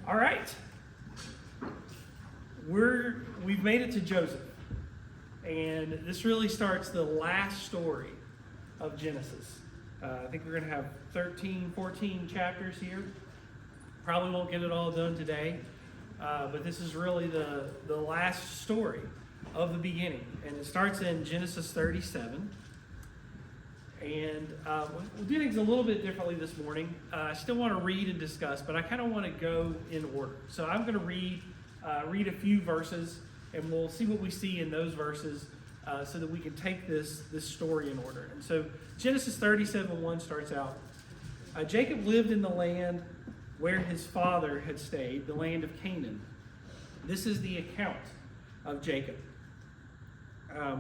All right. We've made it to Joseph. And this really starts the last story of Genesis. I think we're going to have 13, 14 chapters here. Probably won't get it all done today. But this is really the last story of the beginning. And it starts in Genesis 37. And we'll do things a little bit differently this morning. I still want to read and discuss, but I kind of want to go in order. So I'm going to read a few verses, and we'll see what we see in those verses so that we can take this story in order. And so Genesis 37:1 starts out, Jacob lived in the land where his father had stayed, the land of Canaan. This is the account of Jacob,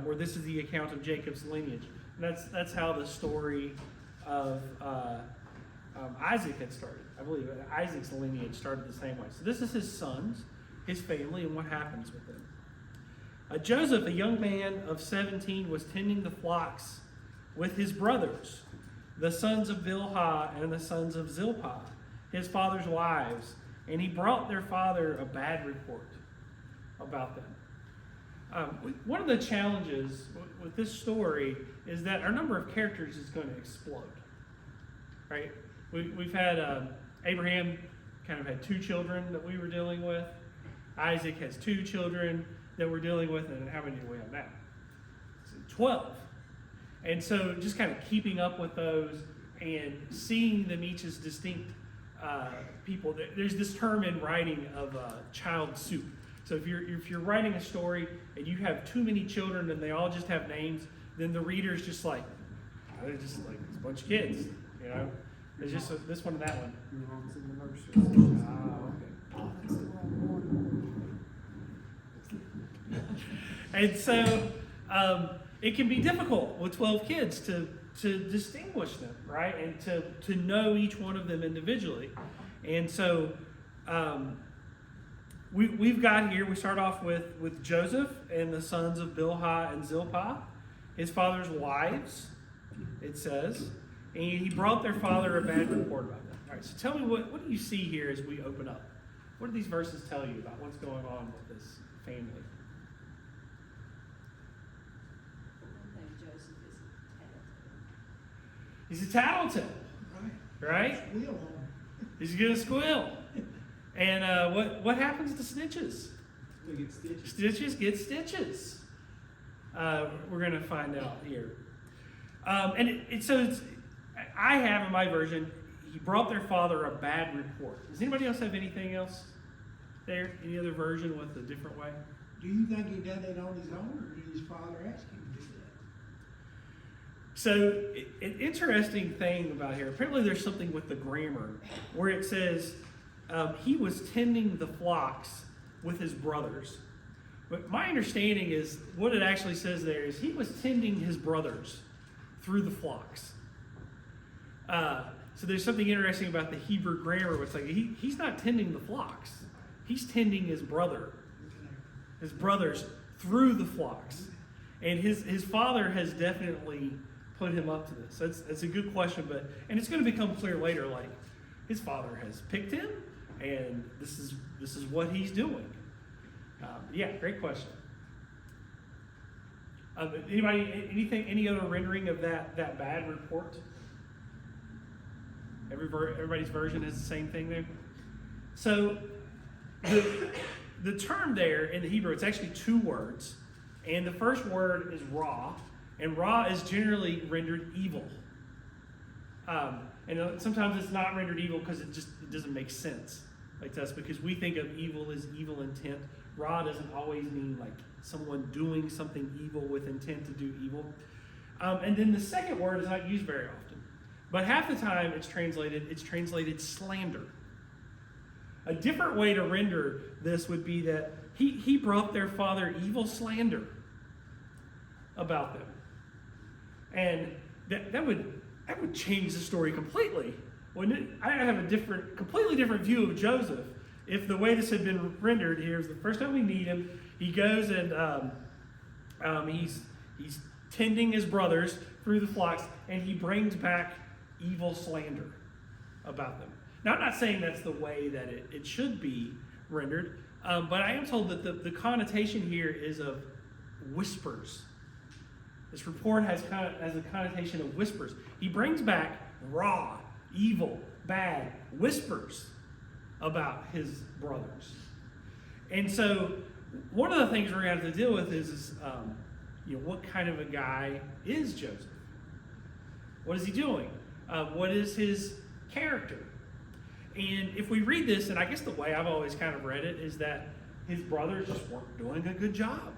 or this is the account of Jacob's lineage. And that's how the story of Isaac had started. I believe Isaac's lineage started the same way. So this is his sons, his family, and what happens with them. Joseph, a young man of 17, was tending the flocks with his brothers, the sons of Bilhah and the sons of Zilpah, his father's wives, and he brought their father a bad report about them. One of the challenges with this story is that our number of characters is going to explode, right? We've had Abraham kind of had 2 children that we were dealing with. Isaac has 2 children that we're dealing with, and how many do we have now? 12. And so just kind of keeping up with those and seeing them each as distinct people. There's this term in writing of child soup. So if you're writing a story and you have too many children and they all just have names, then the reader's just like, they're just like it's a bunch of kids, you know. There's just this one and that one. It's in the nursery. Okay. Oh, that's the wrong one. And so it can be difficult with 12 kids to distinguish them, right? And to know each one of them individually. And so we've got here, we start off with Joseph and the sons of Bilhah and Zilpah, his father's wives, it says. And he brought their father a bad report about them. All right, so tell me, what do you see here as we open up? What do these verses tell you about what's going on with this family? I think Joseph is talented. He's a tattletale, right? Squeal on him. He's gonna squeal. And what happens to snitches? We get stitches. Stitches get stitches. We're gonna find out here. I have in my version, he brought their father a bad report. Does anybody else have anything else there? Any other version with a different way? Do you think he did that on his own, or did his father ask him to do that? So, an interesting thing about here, apparently there's something with the grammar where it says he was tending the flocks with his brothers. But my understanding is what it actually says there is he was tending his brothers through the flocks. So there's something interesting about the Hebrew grammar where it's like he's not tending the flocks. He's tending his brothers through the flocks. And his father has definitely put him up to this. That's a good question, and it's going to become clear later, like his father has picked him, and this is what he's doing. Yeah, great question. Any other rendering of that bad report? Everybody's version is the same thing there. So the term there in the Hebrew, it's actually 2 words, and the first word is ra, and ra is generally rendered evil. And sometimes it's not rendered evil because it doesn't make sense like to us, because we think of evil as evil intent. Ra doesn't always mean like someone doing something evil with intent to do evil. And then the second word is not used very often. But half the time it's translated slander. A different way to render this would be that he brought their father evil slander about them. And that would change the story completely, wouldn't it? I have a completely different view of Joseph if the way this had been rendered here is the first time we meet him, he goes and he's tending his brothers through the flocks, and he brings back evil slander about them. Now, I'm not saying that's the way that it should be rendered, but I am told that the connotation here is of whispers. This report has a connotation of whispers. He brings back raw, evil, bad whispers about his brothers. And so one of the things we're going to have to deal with is what kind of a guy is Joseph? What is he doing? What is his character? And if we read this, and I guess the way I've always kind of read it is that his brothers just weren't doing a good job.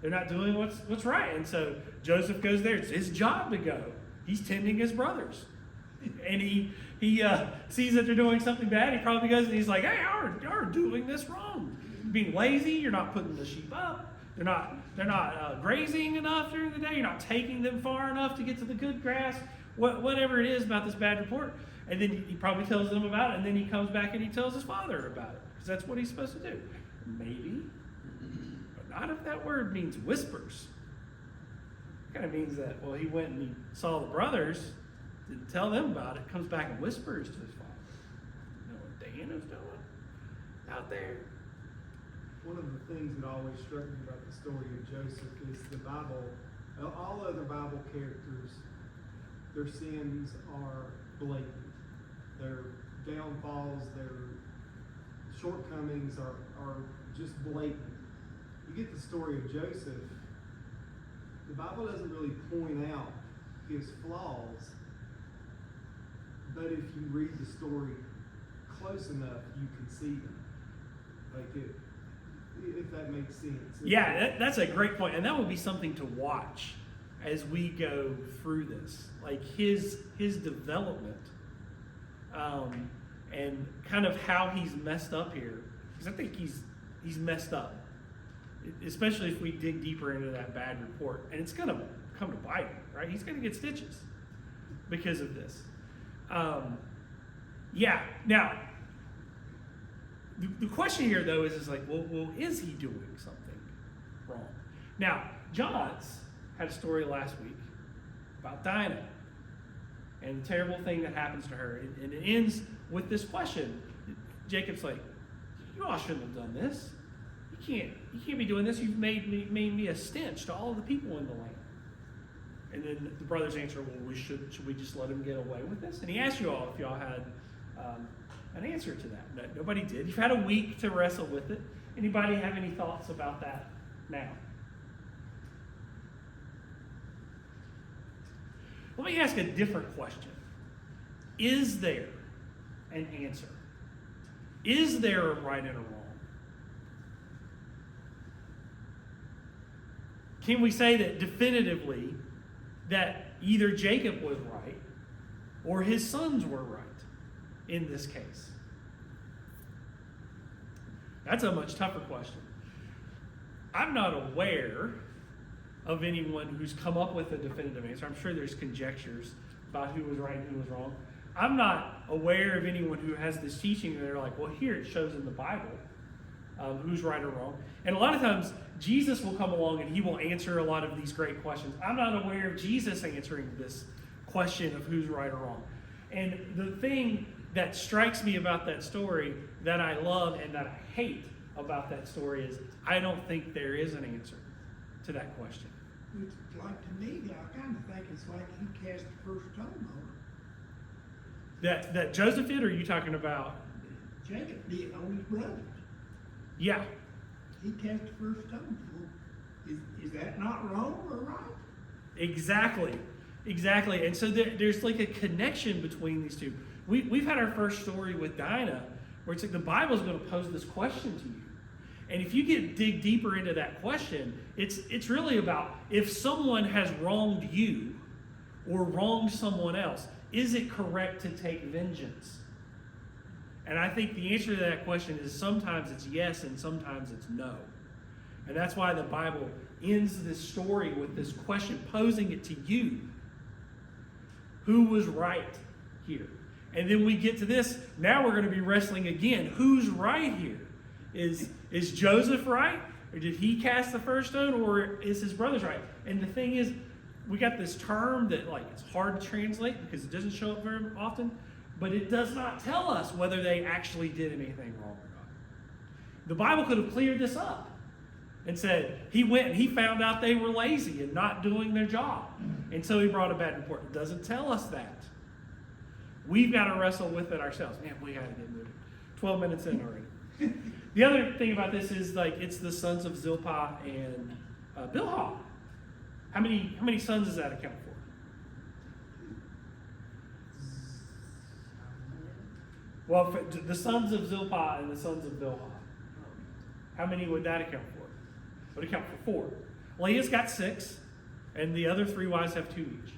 They're not doing what's right. And so Joseph goes there. It's his job to go. He's tending his brothers. And he sees that they're doing something bad. He probably goes and he's like, hey, you're doing this wrong. You're being lazy. You're not putting the sheep up. They're not grazing enough during the day. You're not taking them far enough to get to the good grass. Whatever it is about this bad report. And then he probably tells them about it. And then he comes back and he tells his father about it. Because that's what he's supposed to do. Maybe. But not if that word means whispers. It kind of means that, well, he went and he saw the brothers, didn't tell them about it, comes back and whispers to his father. You know what Dan is doing out there? One of the things that always struck me about the story of Joseph is the Bible, all other Bible characters, their sins are blatant. Their downfalls, their shortcomings are just blatant. You get the story of Joseph, the Bible doesn't really point out his flaws, but if you read the story close enough, you can see them. Like it, if that makes sense. Yeah, that's a great point. And that would be something to watch as we go through this. Like his development and kind of how he's messed up here. Because I think he's messed up. Especially if we dig deeper into that bad report. And it's going to come to bite him, right? He's going to get stitches because of this. Yeah, now, the question here, though, is like, well, is he doing something wrong? Now, John's had a story last week about Dinah and the terrible thing that happens to her. And it ends with this question. Jacob's like, you all shouldn't have done this. You can't be doing this. You've made me a stench to all of the people in the land. And then the brothers answer, well, should we just let him get away with this? And he asked you all if y'all had an answer to that. No, nobody did. You've had a week to wrestle with it. Anybody have any thoughts about that now? Let me ask a different question. Is there an answer? Is there a right and a wrong? Can we say that definitively that either Jacob was right or his sons were right in this case? That's a much tougher question. I'm not aware of anyone who's come up with a definitive answer. I'm sure there's conjectures about who was right and who was wrong. I'm not aware of anyone who has this teaching and they're like, well, here it shows in the Bible who's right or wrong. And a lot of times, Jesus will come along and he will answer a lot of these great questions. I'm not aware of Jesus answering this question of who's right or wrong. And the thing that strikes me about that story that I love and that I hate about that story is I don't think there is an answer to that question. It's like, to me, I kind of think it's like he cast the first stone on her. That Joseph did, or are you talking about? Jacob did on his brothers. Yeah. He cast the first stone. Is that not wrong or right? Exactly. And so there's like a connection between these two. We've had our first story with Dinah where it's like the Bible's going to pose this question to you. And if you dig deeper into that question, it's really about if someone has wronged you or wronged someone else, is it correct to take vengeance? And I think the answer to that question is sometimes it's yes and sometimes it's no. And that's why the Bible ends this story with this question, posing it to you. Who was right here? And then we get to this. Now we're going to be wrestling again. Who's right here? Is Joseph right? Or did he cast the first stone? Or is his brothers right? And the thing is, we got this term that like it's hard to translate because it doesn't show up very often. but it does not tell us whether they actually did anything wrong or not. The Bible could have cleared this up and said, he went and he found out they were lazy and not doing their job. And so he brought a bad report. It doesn't tell us that. We've got to wrestle with it ourselves. Man, we got to get moving. 12 minutes in already. The other thing about this is like it's the sons of Zilpah and Bilhah. How many sons does that account for? Well, for the sons of Zilpah and the sons of Bilhah. How many would that account for? It would account for 4. Leah's got 6, and the other 3 wives have 2 each.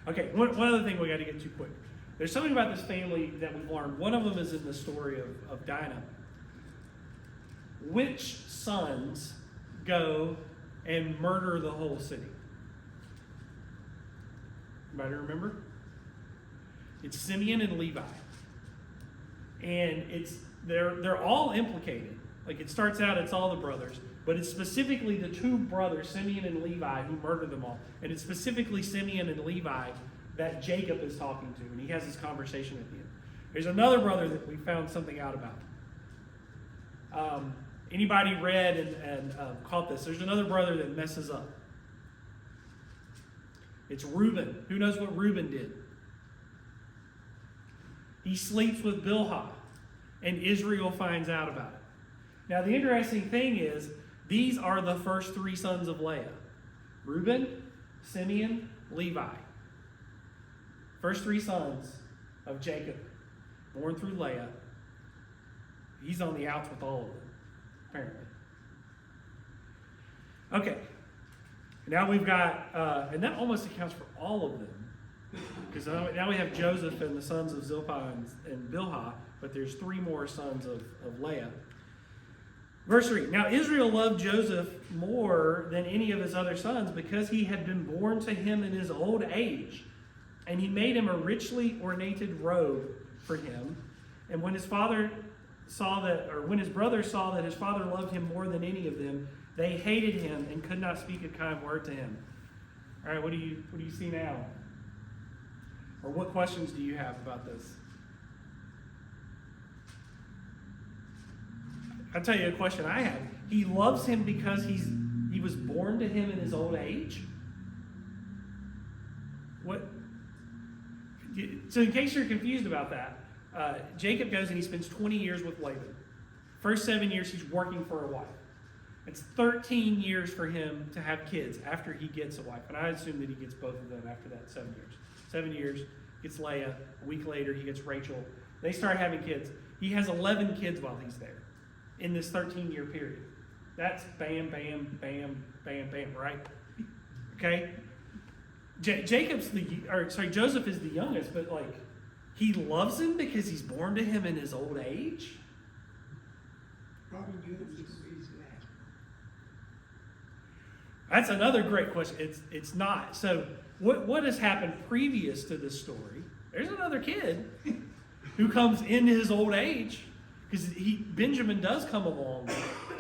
Okay, one other thing we got to get to quick. There's something about this family that we've learned. One of them is in the story of Dinah. Which sons go and murder the whole city? Anybody remember? It's Simeon and Levi. And they're all implicated. Like it starts out, it's all the brothers, but it's specifically the 2 brothers, Simeon and Levi, who murdered them all. And it's specifically Simeon and Levi that Jacob is talking to, and he has this conversation at the end. There's another brother that we found something out about. Anybody read and caught this? There's another brother that messes up. It's Reuben. Who knows what Reuben did? He sleeps with Bilhah, and Israel finds out about it. Now, the interesting thing is, these are the first 3 sons of Leah. Reuben, Simeon, Levi. First 3 sons of Jacob, born through Leah. He's on the outs with all of them, apparently. Okay. Now we've got, and that almost accounts for all of them. Because now we have Joseph and the sons of Zilpah and Bilhah, but there's 3 more sons of Leah. Verse 3, now Israel loved Joseph more than any of his other sons because he had been born to him in his old age. And he made him a richly ornated robe for him. And when his father saw that, or when his brothers saw that his father loved him more than any of them, they hated him and could not speak a kind word to him. All right, what do you see now? Or what questions do you have about this? I'll tell you a question I have. He loves him because he was born to him in his old age? What? So in case you're confused about that, Jacob goes and he spends 20 years with Laban. First 7 years he's working for a wife. It's 13 years for him to have kids after he gets a wife. And I assume that he gets both of them after that 7 years. 7 years, gets Leah. A week later, he gets Rachel. They start having kids. He has 11 kids while he's there in this 13-year period. That's bam, bam, bam, bam, bam, right? Okay? Joseph is the youngest, but like, he loves him because he's born to him in his old age? Probably good if he's last. That's another great question. It's not. So what has happened previous to this story? There's another kid who comes in his old age, because Benjamin does come along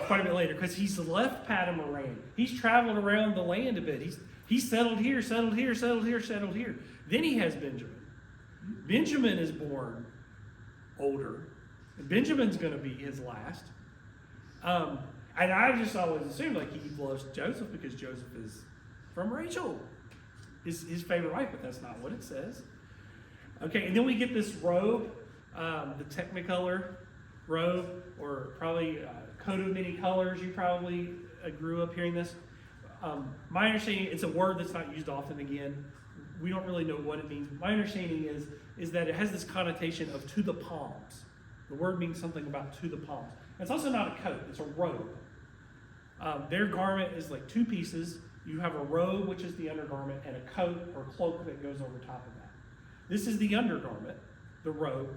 quite a bit later, because he's left Paddan Aram. He's traveled around the land a bit. He's settled here, settled here, settled here, settled here. Then he has Benjamin. Benjamin is born older. And Benjamin's going to be his last. And I just always assumed like he loves Joseph because Joseph is from Rachel, his favorite wife, but that's not what it says. Okay, and then we get this robe, the Technicolor robe, or probably coat of many colors. You probably grew up hearing this. My understanding, it's a word that's not used often again. We don't really know what it means. My understanding is that it has this connotation of to the palms. The word means something about to the palms. It's also not a coat, it's a robe. Their garment is like 2 pieces. You have a robe, which is the undergarment, and a coat or cloak that goes over top of that. This is the undergarment, the robe.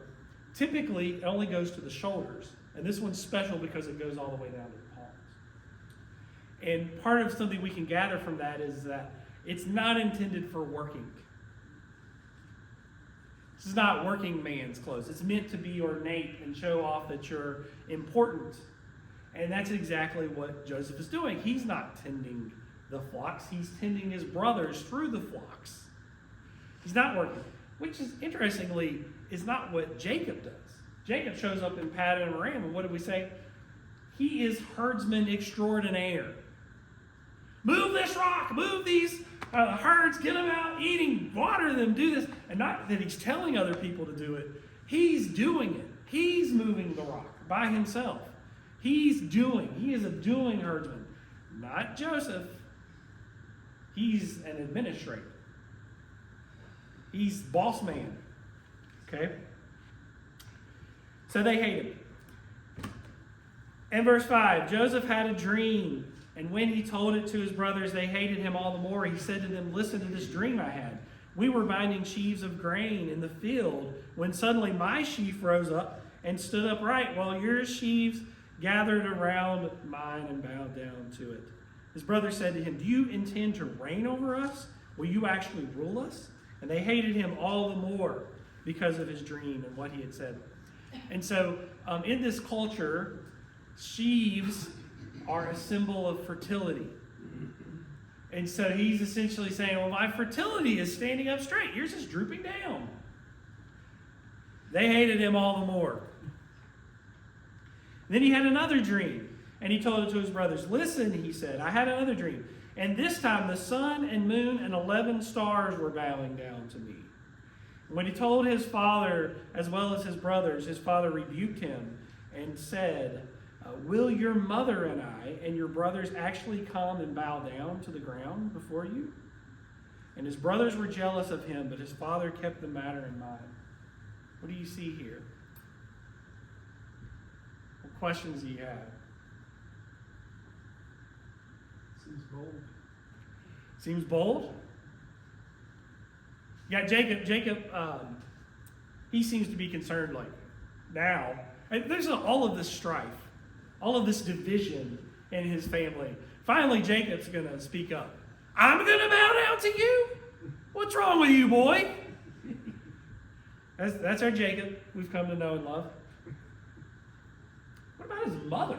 Typically, it only goes to the shoulders. And this one's special because it goes all the way down to the palms. And part of something we can gather from that is that it's not intended for working. This is not working man's clothes. It's meant to be ornate and show off that you're important. And that's exactly what Joseph is doing. He's not tending the flocks. He's tending his brothers through the flocks. He's not working. Which is, interestingly, is not what Jacob does. Jacob shows up in Paddan Aram, and what did we say? He is herdsman extraordinaire. Move this rock, move these herds, get them out eating, water them, do this. And not that he's telling other people to do it. He's doing it. He's moving the rock by himself. He is a doing herdsman. Not Joseph. He's an administrator. He's boss man. Okay? So they hate him. In verse 5, Joseph had a dream, and when he told it to his brothers, they hated him all the more. He said to them, listen to this dream I had. We were binding sheaves of grain in the field when suddenly my sheaf rose up and stood upright, while your sheaves gathered around mine and bowed down to it. His brothers said to him, do you intend to reign over us? Will you actually rule us? And they hated him all the more because of his dream and what he had said. And so in this culture, sheaves are a symbol of fertility. And so he's essentially saying, well, my fertility is standing up straight. Yours is drooping down. They hated him all the more. Then he had another dream, and he told it to his brothers. Listen, he said, I had another dream. And this time the sun and moon and 11 stars were bowing down to me. When he told his father as well as his brothers, his father rebuked him and said, will your mother and I and your brothers actually come and bow down to the ground before you? And his brothers were jealous of him, but his father kept the matter in mind. What do you see here? What questions do you have? Seems bold. Seems bold? Yeah, Jacob, he seems to be concerned like now. There's all of this strife, all of this division in his family. Finally, Jacob's going to speak up. I'm going to bow down to you? What's wrong with you, boy? That's our Jacob we've come to know and love. What about his mother?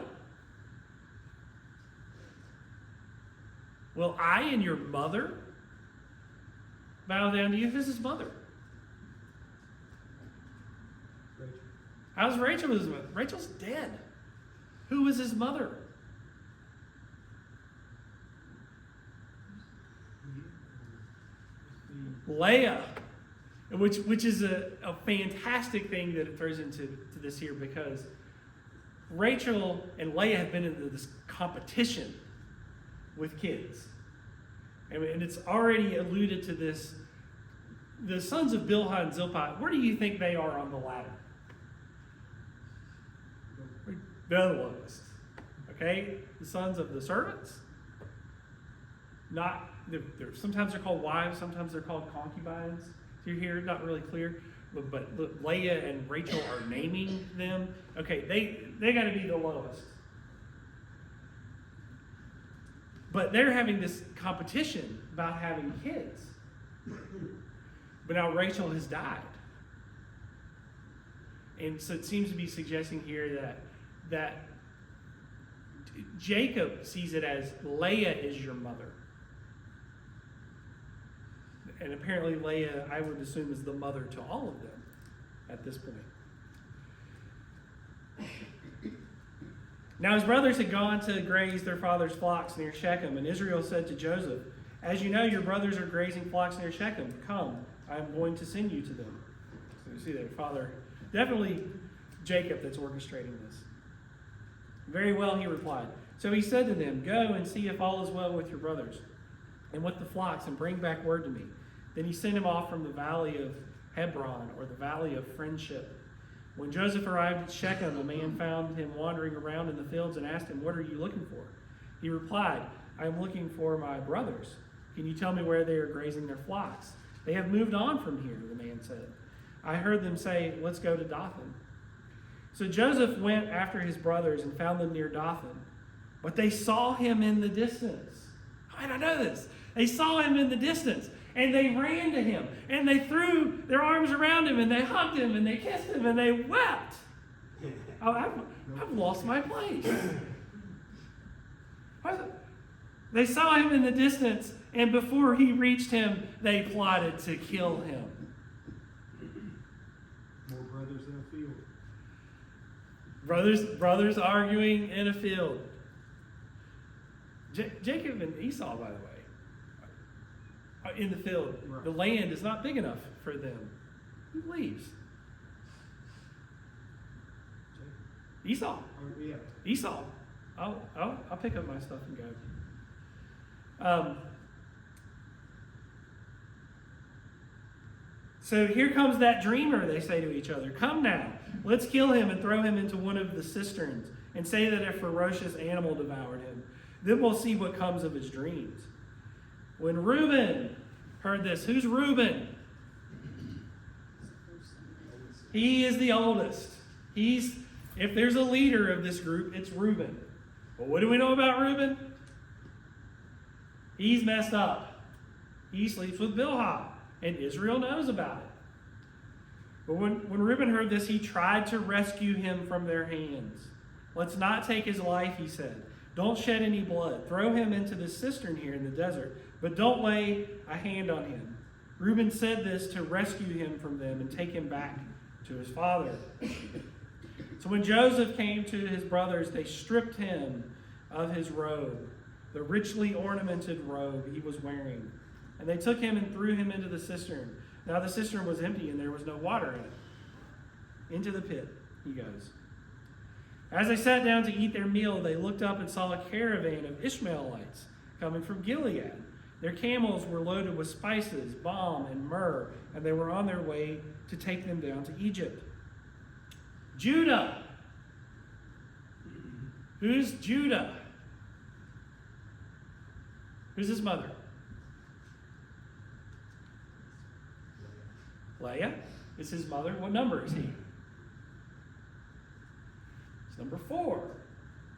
Will I and your mother bow down to you? Who's his mother? Rachel. How's Rachel his mother? Rachel's dead. Who was his mother? Leah, which is a fantastic thing that it throws into this here, because Rachel and Leah have been in this competition with kids. And it's already alluded to this. The sons of Bilhah and Zilpah, where do you think they are on the ladder? They're the lowest. Okay? The sons of the servants? Sometimes they're called wives, sometimes they're called concubines. So you're here, not really clear. But Leah and Rachel are naming them. Okay, they got to be the lowest. But they're having this competition about having kids. But now Rachel has died. And so it seems to be suggesting here that Jacob sees it as Leah is your mother. And apparently Leah, I would assume, is the mother to all of them at this point. Now his brothers had gone to graze their father's flocks near Shechem, and Israel said to Joseph, as you know, your brothers are grazing flocks near Shechem. Come, I am going to send you to them. So you see there, father, definitely Jacob that's orchestrating this. Very well, he replied. So he said to them, go and see if all is well with your brothers and with the flocks, and bring back word to me. Then he sent him off from the valley of Hebron, or the valley of friendship. When Joseph arrived at Shechem, a man found him wandering around in the fields and asked him, what are you looking for? He replied, I am looking for my brothers. Can you tell me where they are grazing their flocks? They have moved on from here, the man said. I heard them say, let's go to Dothan. So Joseph went after his brothers and found them near Dothan. But they saw him in the distance. How did I know this? They saw him in the distance. And they ran to him. And they threw their arms around him. And they hugged him. And they kissed him. And they wept. Oh, I've lost my place. They saw him in the distance. And before he reached him, they plotted to kill him. Brothers arguing in a field. Jacob and Esau, by the way, are in the field. Right. The land is not big enough for them. Who leaves? Esau. Oh, yeah. Esau. I'll pick up my stuff and go. So here comes that dreamer, they say to each other. Come now, let's kill him and throw him into one of the cisterns and say that a ferocious animal devoured him. Then we'll see what comes of his dreams. When Reuben heard this, who's Reuben? He is the oldest. If there's a leader of this group, it's Reuben. Well, what do we know about Reuben? He's messed up. He sleeps with Bilhah, and Israel knows about it. But when Reuben heard this, he tried to rescue him from their hands. Let's not take his life, he said. Don't shed any blood. Throw him into the cistern here in the desert, but don't lay a hand on him. Reuben said this to rescue him from them and take him back to his father. So when Joseph came to his brothers, they stripped him of his robe, the richly ornamented robe he was wearing. And they took him and threw him into the cistern. Now the cistern was empty and there was no water in it. Into the pit he goes. As they sat down to eat their meal, they looked up and saw a caravan of Ishmaelites coming from Gilead. Their camels were loaded with spices, balm, and myrrh, and they were on their way to take them down to Egypt. Judah. Who's Judah? Who's his mother? Leah is his mother. What number is he? It's number 4. What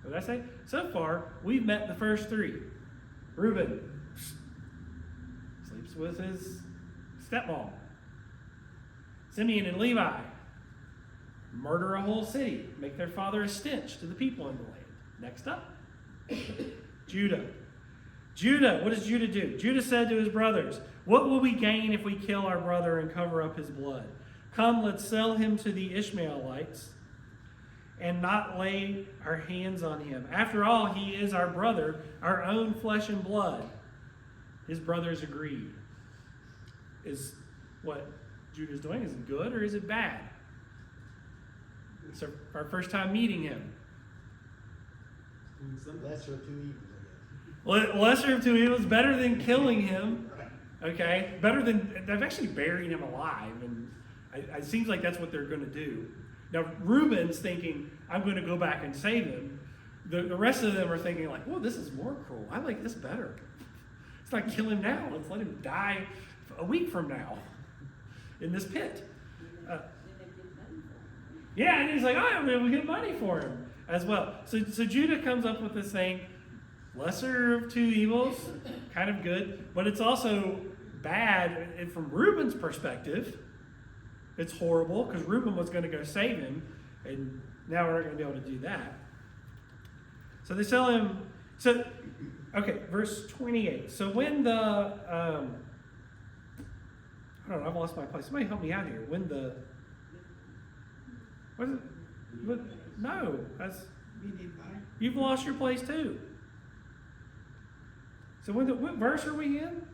did I say? So far, we've met the first 3. Reuben sleeps with his stepmom. Simeon and Levi murder a whole city, make their father a stench to the people in the land. Next up, Judah. Judah, what does Judah do? Judah said to his brothers, "What will we gain if we kill our brother and cover up his blood? Come, let's sell him to the Ishmaelites and not lay our hands on him. After all, he is our brother, our own flesh and blood." His brothers agreed. Is what Judah's doing, is it good or is it bad? It's our first time meeting him. Lesser of two evils, I guess. Lesser of two evils, better than killing him. Okay, better than they've actually buried him alive, and it seems like that's what they're going to do. Now Reuben's thinking, "I'm going to go back and save him." The rest of them are thinking like, "Well, this is more cruel. I like this better. Let's not kill him now. Let's let him die a week from now in this pit." Yeah, and he's like, "Oh, I'm going to get money for him as well." So Judah comes up with this thing, lesser of two evils, kind of good, but it's also bad. And from Reuben's perspective, it's horrible because Reuben was going to go save him, and now we're not going to be able to do that. So they sell him. So, okay, verse 28. So when the, I don't know, I've lost my place. Somebody help me out here. When the, what is it? No, that's, you've lost your place too. So what verse are we in?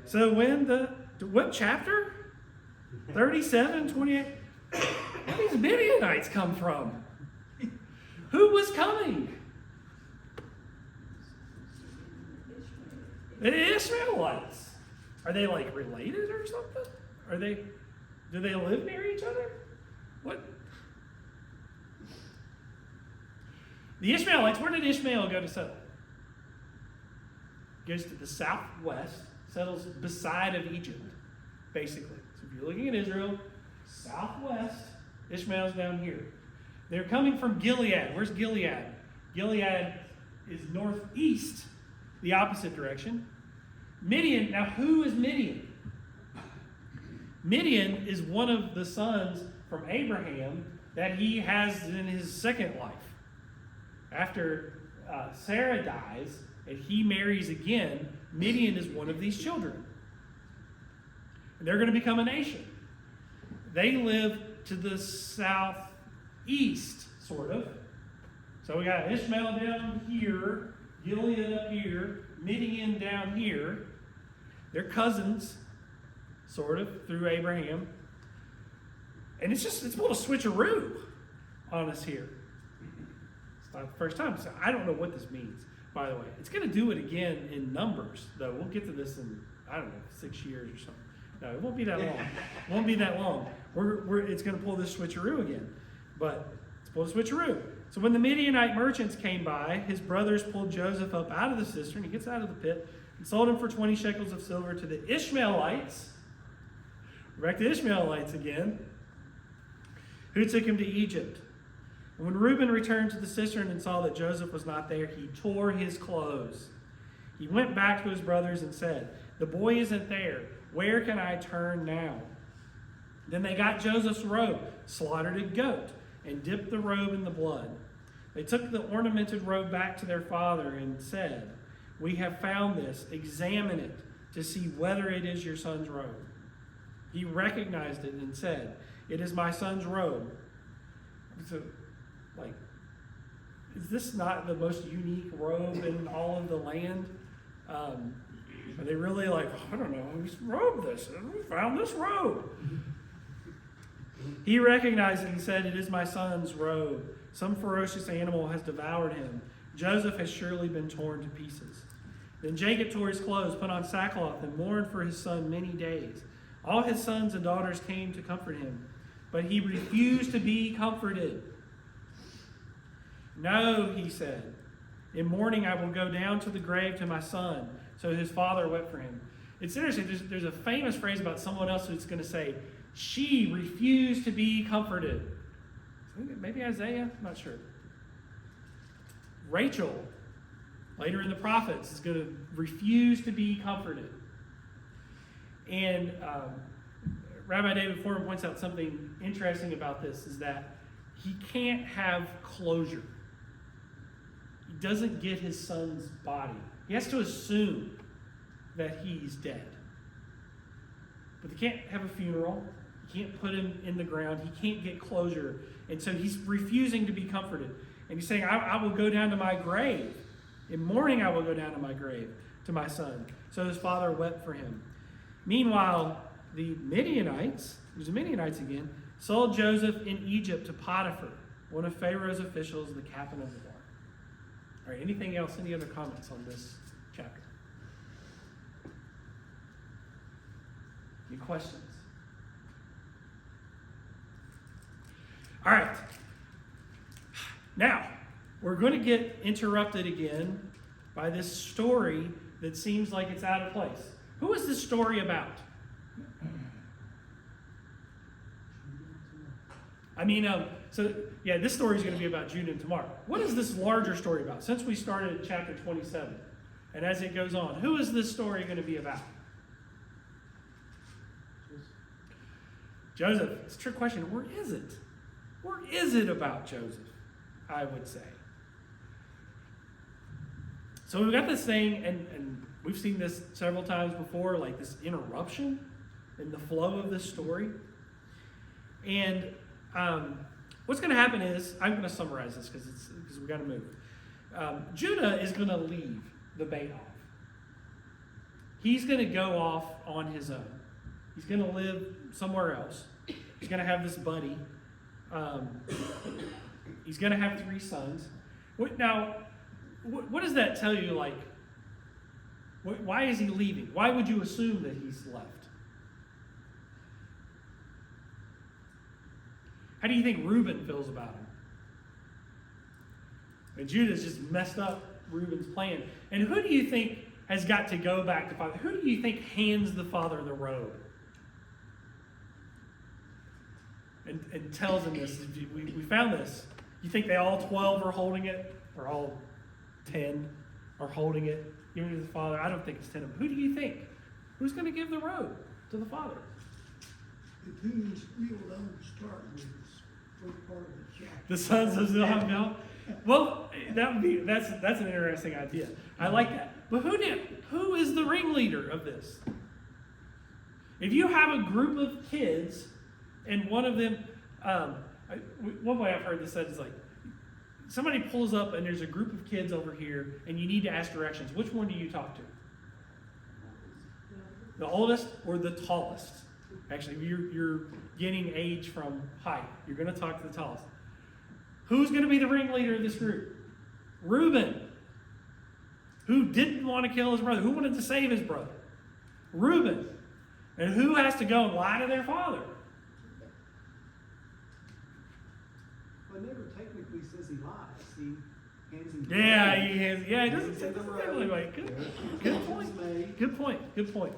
So when what chapter? 37, 28. Where do these Midianites come from? Who was coming? The Ishmaelites. Are they like related or something? Do they live near each other? What? The Ishmaelites, where did Ishmael go to settle? Goes to the southwest, settles beside of Egypt, basically. So if you're looking at Israel, southwest, Ishmael's down here. They're coming from Gilead. Where's Gilead? Gilead is northeast, the opposite direction. Midian, now who is Midian? Midian is one of the sons from Abraham that he has in his second life. After Sarah dies and he marries again, Midian is one of these children. And they're going to become a nation. They live to the south, east, sort of. So we got Ishmael down here, Gilead up here, Midian down here. They're cousins, sort of, through Abraham. And it's pulled a switcheroo on us here. It's not the first time. So I don't know what this means, by the way. It's going to do it again in Numbers, though. We'll get to this in, I don't know, 6 years or something. No, it won't be that long. It won't be that long. It's going to pull this switcheroo again. But it's pulled a switcheroo. So when the Midianite merchants came by, his brothers pulled Joseph up out of the cistern. He gets out of the pit and sold him for 20 shekels of silver to the Ishmaelites. We're back to Ishmaelites again, who took him to Egypt. And when Reuben returned to the cistern and saw that Joseph was not there, he tore his clothes. He went back to his brothers and said, "The boy isn't there. Where can I turn now?" Then they got Joseph's robe, slaughtered a goat, and dipped the robe in the blood. They took the ornamented robe back to their father and said, "We have found this. Examine it to see whether it is your son's robe." He recognized it and said, "It is my son's robe." So, is this not the most unique robe in all of the land? Are they really I don't know, whose robe this? We found this robe. He recognized it and said, "It is my son's robe. Some ferocious animal has devoured him. Joseph has surely been torn to pieces." Then Jacob tore his clothes, put on sackcloth, and mourned for his son many days. All his sons and daughters came to comfort him, but he refused to be comforted. "No," he said, "in mourning I will go down to the grave to my son." So his father wept for him. It's interesting, there's a famous phrase about someone else who's going to say, "She refused to be comforted." Maybe Isaiah, I'm not sure. Rachel, later in the prophets, is going to refuse to be comforted. And Rabbi David Foreman points out something interesting about this, is that he can't have closure. He doesn't get his son's body. He has to assume that he's dead. But they can't have a funeral. You can't put him in the ground. He can't get closure. And so he's refusing to be comforted. And he's saying, I will go down to my grave. In mourning I will go down to my grave, to my son. So his father wept for him. Meanwhile, the Midianites, there's the Midianites again, sold Joseph in Egypt to Potiphar, one of Pharaoh's officials, the captain of the guard. All right, anything else? Any other comments on this chapter? Any questions? All right. Now, we're going to get interrupted again by this story that seems like it's out of place. Who is this story about? This story is going to be about Judah and Tamar. What is this larger story about? Since we started at chapter 27, and as it goes on, who is this story going to be about? Joseph. It's a trick question. Where is it? Where is it about Joseph, I would say? So we've got this thing, and we've seen this several times before, like this interruption in the flow of this story. And what's going to happen is, I'm going to summarize this because we've got to move. Judah is going to leave the Beit off. He's going to go off on his own. He's going to live somewhere else. He's going to have this buddy. He's going to have 3 sons. What does that tell you? Why is he leaving? Why would you assume that he's left? How do you think Reuben feels about him? And Judah's just messed up Reuben's plan. And who do you think has got to go back to father? Who do you think hands the father the robe? And tells him this. We found this. You think they all 12 are holding it? Or all 10 are holding it? Giving it to the father? I don't think it's 10 of them. Who do you think? Who's going to give the robe to the father? The who's real don't start with this first part of the chapter. The sons of Zilhah. Well, that's an interesting idea. I like that. But who is the ringleader of this? If you have a group of kids and one of them, One way I've heard this said is like, somebody pulls up and there's a group of kids over here and you need to ask directions. Which one do you talk to? The oldest or the tallest? Actually, you're getting age from height. You're going to talk to the tallest. Who's going to be the ringleader of this group? Reuben. Who didn't want to kill his brother? Who wanted to save his brother? Reuben. And who has to go and lie to their father? Well, it never technically says he lies. He hands him. Yeah, he doesn't say the that road. really. Good point. Good point. Good point.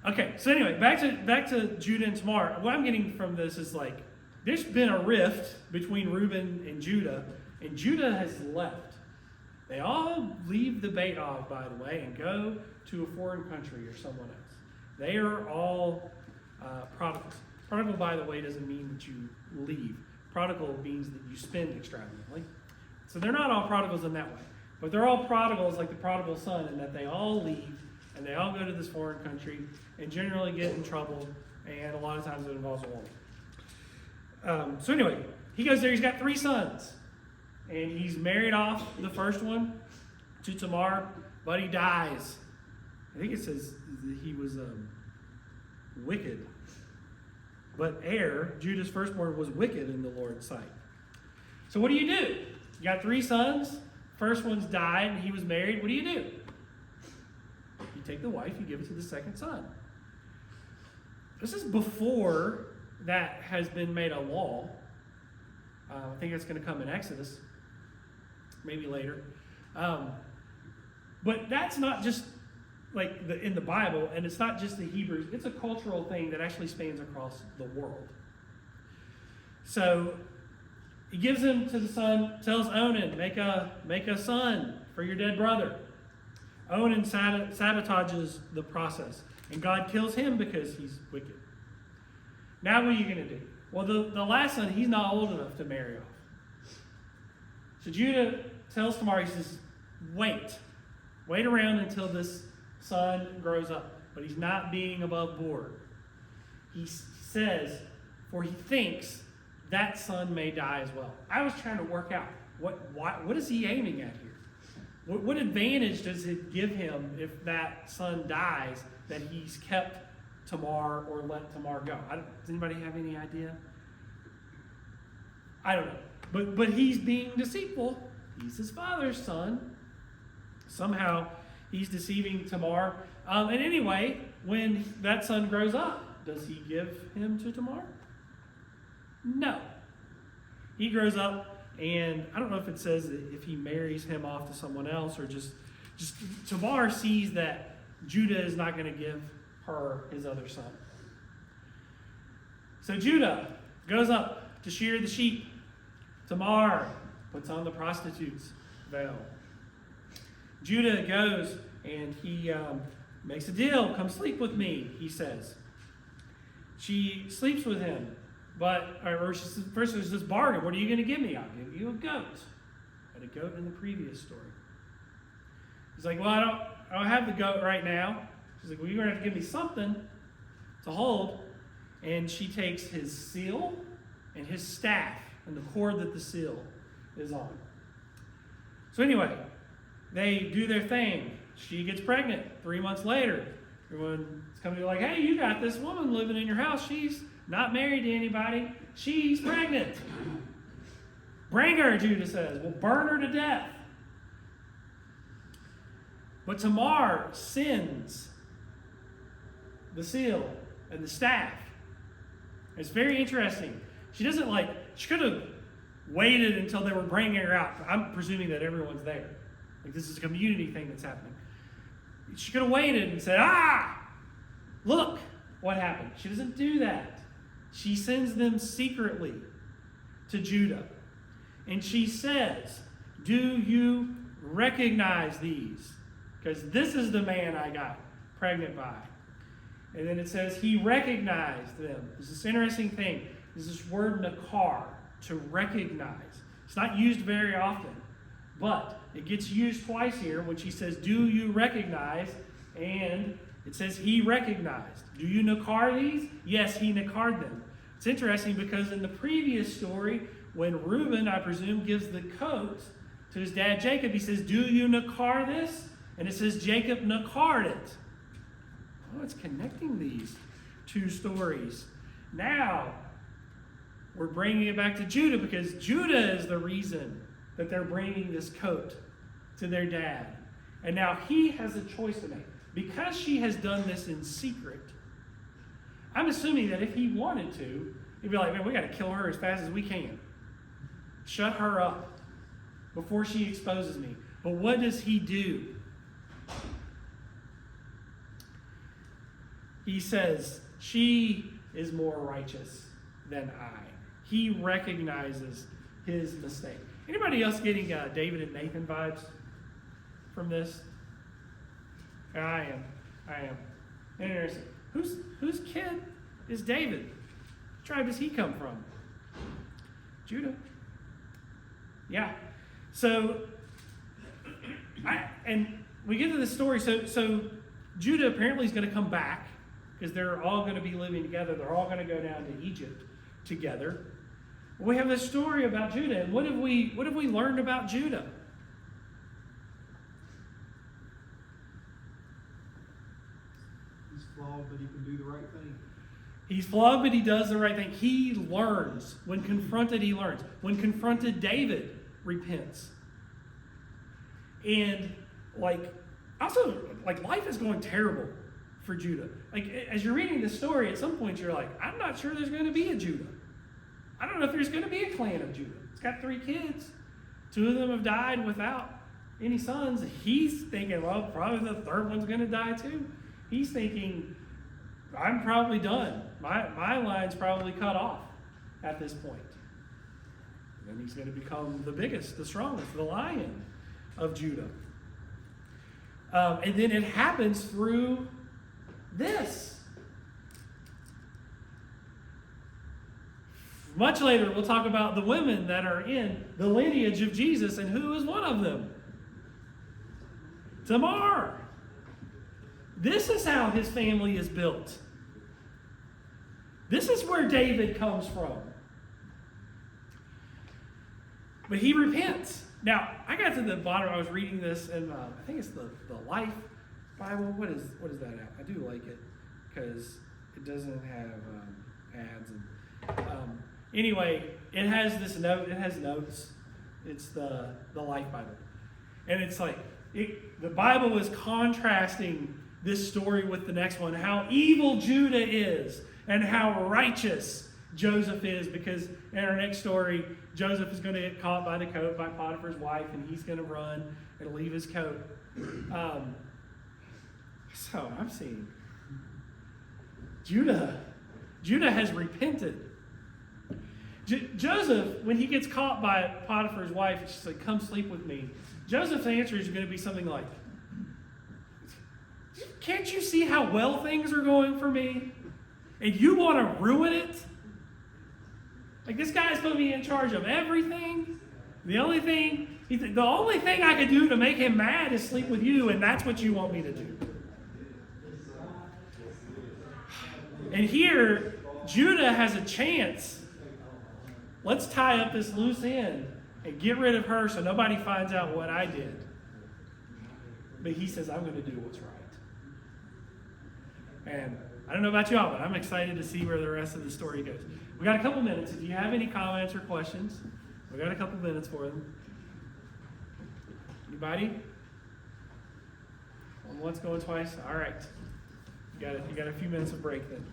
Okay, so anyway, back to Judah and Tamar. What I'm getting from this is like, there's been a rift between Reuben and Judah has left. They all leave the Beit Av, by the way, and go to a foreign country or someone else. They are all prodigals. Prodigal, by the way, doesn't mean that you leave. Prodigal means that you spend extravagantly. So they're not all prodigals in that way. But they're all prodigals like the prodigal son in that they all leave and they all go to this foreign country and generally get in trouble, and a lot of times it involves a woman. So anyway, he goes there, he's got 3 sons. And he's married off the first one to Tamar, but he dies. I think it says that he was wicked. But Judah's firstborn, was wicked in the Lord's sight. So what do? You got 3 sons. First one's died and he was married. What do? You take the wife, you give it to the second son. This is before that has been made a law. I think it's going to come in Exodus, maybe later. But that's not just like in the Bible, and it's not just the Hebrews. It's a cultural thing that actually spans across the world. So he gives him to the son, tells Onan, make a son for your dead brother. Onan sabotages the process, and God kills him because he's wicked. Now what are you going to do? Well, the last son, he's not old enough to marry off. So Judah tells Tamar, he says, wait around until this son grows up. But he's not being above board. He says, for he thinks that son may die as well. I was trying to work out, what is he aiming at here? What advantage does it give him if that son dies that he's kept Tamar or let Tamar go? Does anybody have any idea? I don't know. But he's being deceitful. He's his father's son. Somehow he's deceiving Tamar. And anyway, when that son grows up, does he give him to Tamar? No. He grows up, and I don't know if it says that if he marries him off to someone else or just Tamar sees that Judah is not going to give her his other son. So Judah goes up to shear the sheep. Tamar puts on the prostitute's veil. Judah goes and he makes a deal. Come sleep with me, he says. She sleeps with him. First there's this bargain. What are you going to give me? I'll give you a goat. Had a goat in the previous story. He's like, well, I don't have the goat right now. She's like, well, you're going to have to give me something to hold. And she takes his seal and his staff and the cord that the seal is on. So anyway, they do their thing. She gets pregnant. 3 months later, everyone's coming to be like, hey, you got this woman living in your house. She's not married to anybody. She's pregnant. Bring her, Judah says. We'll burn her to death. But Tamar sends the seal and the staff. It's very interesting. She could have waited until they were bringing her out. I'm presuming that everyone's there. Like this is a community thing that's happening. She could have waited and said, look what happened. She doesn't do that. She sends them secretly to Judah. And she says, do you recognize these? Because this is the man I got pregnant by. And then it says he recognized them. There's this interesting thing. There's this word nakar, to recognize. It's not used very often. But it gets used twice here when she says, do you recognize? And it says he recognized. Do you nakar these? Yes, he nakared them. It's interesting because in the previous story, when Reuben, I presume, gives the coat to his dad Jacob, he says, "Do you nakar this?" And it says Jacob nakared it. Oh, it's connecting these two stories. Now, we're bringing it back to Judah because Judah is the reason that they're bringing this coat to their dad. And now he has a choice to make. Because she has done this in secret, I'm assuming that if he wanted to, he'd be like, man, we got to kill her as fast as we can. Shut her up before she exposes me. But what does he do? He says, she is more righteous than I. He recognizes his mistake. Anybody else getting David and Nathan vibes from this? I am. Interesting. Whose kid is David? What tribe does he come from? Judah. Yeah. So, and we get to this story. So Judah apparently is going to come back because they're all going to be living together. They're all going to go down to Egypt together. We have this story about Judah, and what have we learned about Judah? He's flawed, but he can do the right thing. He's flawed, but he does the right thing. He learns. When confronted, he learns. When confronted, David repents. And life is going terrible for Judah. Like, as you're reading the story, at some point you're like, I'm not sure there's going to be a Judah. I don't know if there's going to be a clan of Judah. It's got 3 kids. 2 of them have died without any sons. He's thinking, well, probably the 3rd one's going to die too. He's thinking, I'm probably done. My line's probably cut off at this point. And then he's going to become the biggest, the strongest, the lion of Judah. And then it happens through this. Much later, we'll talk about the women that are in the lineage of Jesus, and who is one of them? Tamar. This is how his family is built. This is where David comes from. But he repents. Now, I got to the bottom. I was reading this, and I think it's the Life Bible. What is that app? I do like it because it doesn't have ads. And anyway, it has this note. It has notes. It's the Life Bible, and it's like the Bible is contrasting this story with the next one. How evil Judah is, and how righteous Joseph is, because in our next story, Joseph is going to get caught by the coat by Potiphar's wife, and he's going to run and leave his coat. So I'm seeing Judah has repented. Joseph, when he gets caught by Potiphar's wife, she's like, "Come sleep with me." Joseph's answer is going to be something like, "Can't you see how well things are going for me? And you want to ruin it? Like, this guy's going to be in charge of everything. The only thing I could do to make him mad is sleep with you, and that's what you want me to do." And here, Judah has a chance. Let's tie up this loose end and get rid of her so nobody finds out what I did. But he says, I'm going to do what's right. And I don't know about y'all, but I'm excited to see where the rest of the story goes. We got a couple minutes. If you have any comments or questions, we got a couple minutes for them. Anybody? Going once, going twice? All right. You got a few minutes of break then.